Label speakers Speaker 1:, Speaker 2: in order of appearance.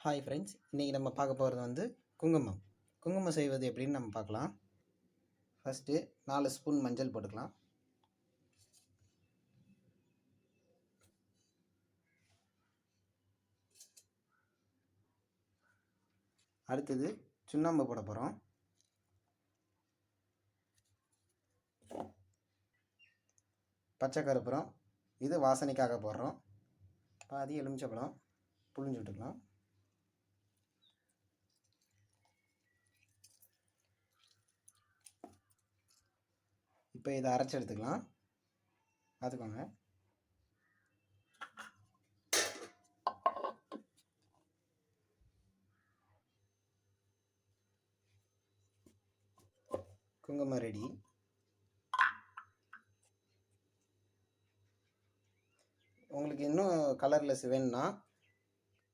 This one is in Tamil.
Speaker 1: ஹாய் ஃப்ரெண்ட்ஸ், இன்றைக்கி நம்ம பார்க்க போகிறது வந்து குங்குமம். குங்குமம் செய்வது எப்படின்னு நம்ம பார்க்கலாம். ஃபஸ்ட்டு 4 ஸ்பூன் மஞ்சள் போட்டுக்கலாம். அடுத்தது சுண்ணாம்பு போட போகிறோம். பச்சை கருப்புரம், இது வாசனைக்காக போடுறோம். பாதி எலுமிச்சப்பழம் புழிஞ்சு விட்டுக்கலாம். இப்போ இதை அரைச்சி எடுத்துக்கலாம். பார்த்துக்கோங்க. குங்குமம் ரெடி. உங்களுக்கு இன்னும் கலர்லெஸ் வேணும்னா